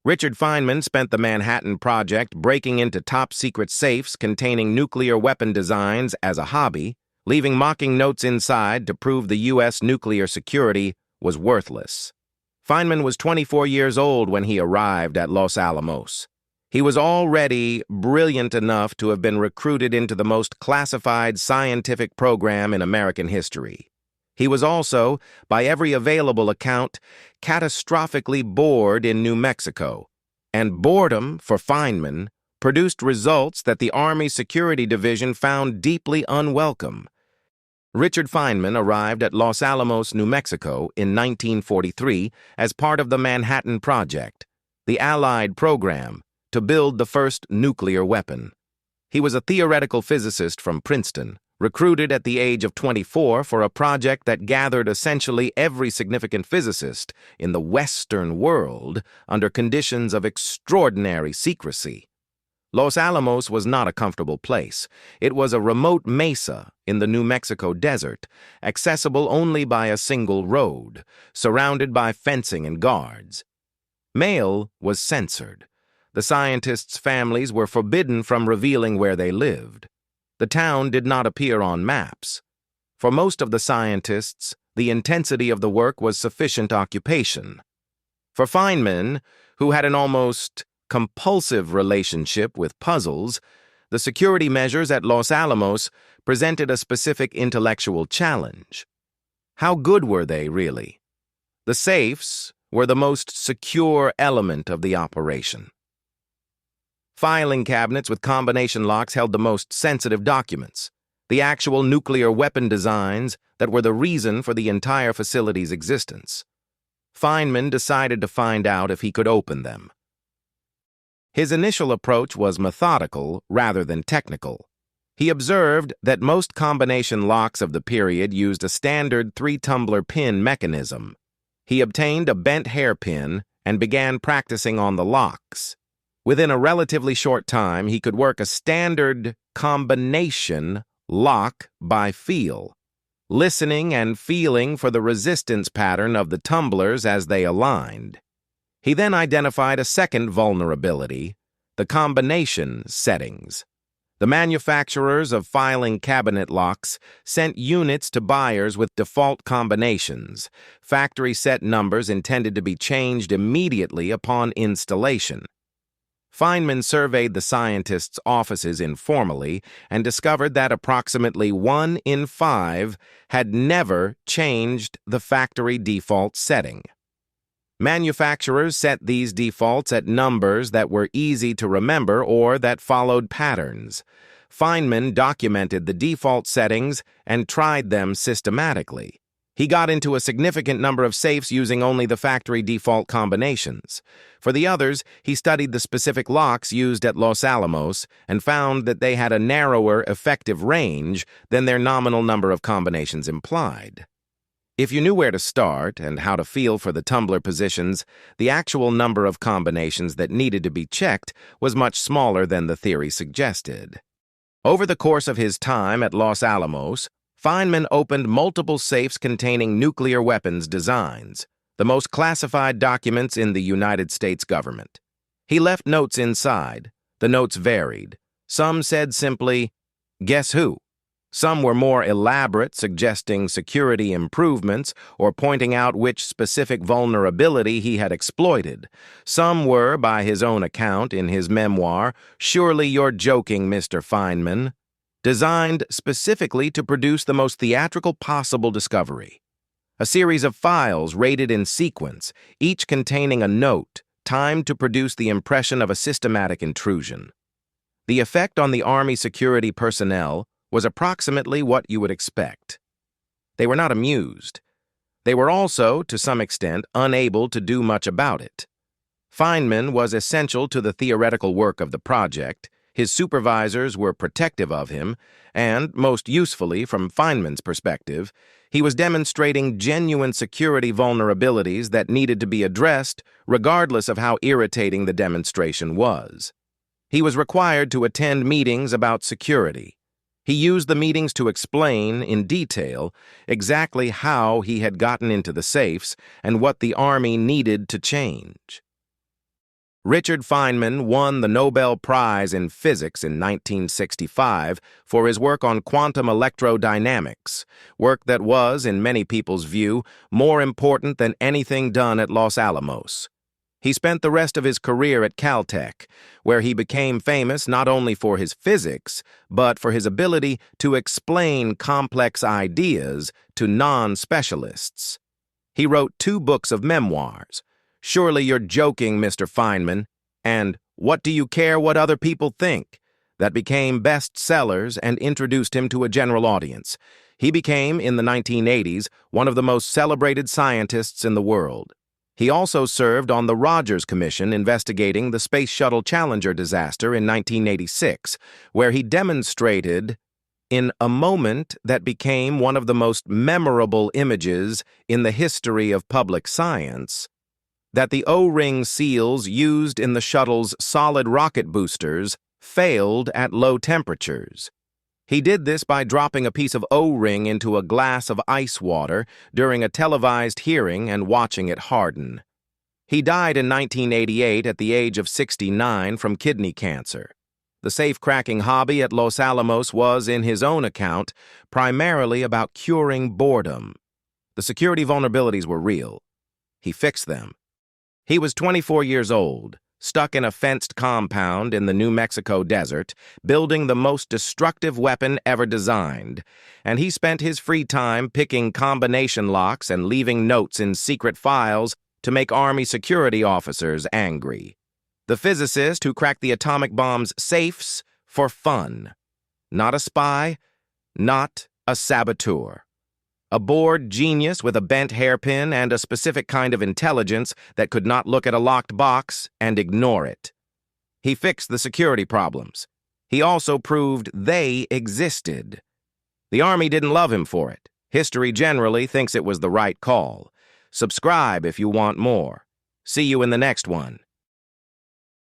Richard Feynman spent the Manhattan Project breaking into top-secret safes containing nuclear weapon designs as a hobby, leaving mocking notes inside to prove the U.S. nuclear security was worthless. Feynman was 24 years old when he arrived at Los Alamos. He was already brilliant enough to have been recruited into the most classified scientific program in American history. He was also, by every available account, catastrophically bored in New Mexico, and boredom, for Feynman, produced results that the Army Security Division found deeply unwelcome. Richard Feynman arrived at Los Alamos, New Mexico in 1943 as part of the Manhattan Project, the Allied program to build the first nuclear weapon. He was a theoretical physicist from Princeton, recruited at the age of 24 for a project that gathered essentially every significant physicist in the Western world under conditions of extraordinary secrecy. Los Alamos was not a comfortable place. It was a remote mesa in the New Mexico desert, accessible only by a single road, surrounded by fencing and guards. Mail was censored. The scientists' families were forbidden from revealing where they lived. The town did not appear on maps. For most of the scientists, the intensity of the work was sufficient occupation. For Feynman, who had an almost compulsive relationship with puzzles, the security measures at Los Alamos presented a specific intellectual challenge. How good were they, really? The safes were the most secure element of the operation. Filing cabinets with combination locks held the most sensitive documents, the actual nuclear weapon designs that were the reason for the entire facility's existence. Feynman decided to find out if he could open them. His initial approach was methodical rather than technical. He observed that most combination locks of the period used a standard 3-tumbler pin mechanism. He obtained a bent hairpin and began practicing on the locks. Within a relatively short time, he could work a standard combination lock by feel, listening and feeling for the resistance pattern of the tumblers as they aligned. He then identified a second vulnerability, the combination settings. The manufacturers of filing cabinet locks sent units to buyers with default combinations, factory set numbers intended to be changed immediately upon installation. Feynman surveyed the scientists' offices informally and discovered that approximately 1 in 5 had never changed the factory default setting. Manufacturers set these defaults at numbers that were easy to remember or that followed patterns. Feynman documented the default settings and tried them systematically. He got into a significant number of safes using only the factory default combinations. For the others, he studied the specific locks used at Los Alamos and found that they had a narrower effective range than their nominal number of combinations implied. If you knew where to start and how to feel for the tumbler positions, the actual number of combinations that needed to be checked was much smaller than the theory suggested. Over the course of his time at Los Alamos, Feynman opened multiple safes containing nuclear weapons designs, the most classified documents in the United States government. He left notes inside. The notes varied. Some said simply, "Guess who?" Some were more elaborate, suggesting security improvements or pointing out which specific vulnerability he had exploited. Some were, by his own account in his memoir, "Surely You're Joking, Mr. Feynman," designed specifically to produce the most theatrical possible discovery. A series of files rated in sequence, each containing a note, timed to produce the impression of a systematic intrusion. The effect on the Army security personnel was approximately what you would expect. They were not amused. They were also, to some extent, unable to do much about it. Feynman was essential to the theoretical work of the project. His supervisors were protective of him, and, most usefully from Feynman's perspective, he was demonstrating genuine security vulnerabilities that needed to be addressed regardless of how irritating the demonstration was. He was required to attend meetings about security. He used the meetings to explain, in detail, exactly how he had gotten into the safes and what the Army needed to change. Richard Feynman won the Nobel Prize in Physics in 1965 for his work on quantum electrodynamics, work that was, in many people's view, more important than anything done at Los Alamos. He spent the rest of his career at Caltech, where he became famous not only for his physics, but for his ability to explain complex ideas to non-specialists. He wrote 2 books of memoirs, Surely You're Joking, Mr. Feynman, and What Do You Care What Other People Think?, that became bestsellers and introduced him to a general audience. He became, in the 1980s, one of the most celebrated scientists in the world. He also served on the Rogers Commission investigating the Space Shuttle Challenger disaster in 1986, where he demonstrated, in a moment that became one of the most memorable images in the history of public science, that the O-ring seals used in the shuttle's solid rocket boosters failed at low temperatures. He did this by dropping a piece of O-ring into a glass of ice water during a televised hearing and watching it harden. He died in 1988 at the age of 69 from kidney cancer. The safe-cracking hobby at Los Alamos was, in his own account, primarily about curing boredom. The security vulnerabilities were real. He fixed them. He was 24 years old, stuck in a fenced compound in the New Mexico desert, building the most destructive weapon ever designed, and he spent his free time picking combination locks and leaving notes in secret files to make Army security officers angry. The physicist who cracked the atomic bomb's safes for fun. Not a spy, not a saboteur. A bored genius with a bent hairpin and a specific kind of intelligence that could not look at a locked box and ignore it. He fixed the security problems. He also proved they existed. The Army didn't love him for it. History generally thinks it was the right call. Subscribe if you want more. See you in the next one.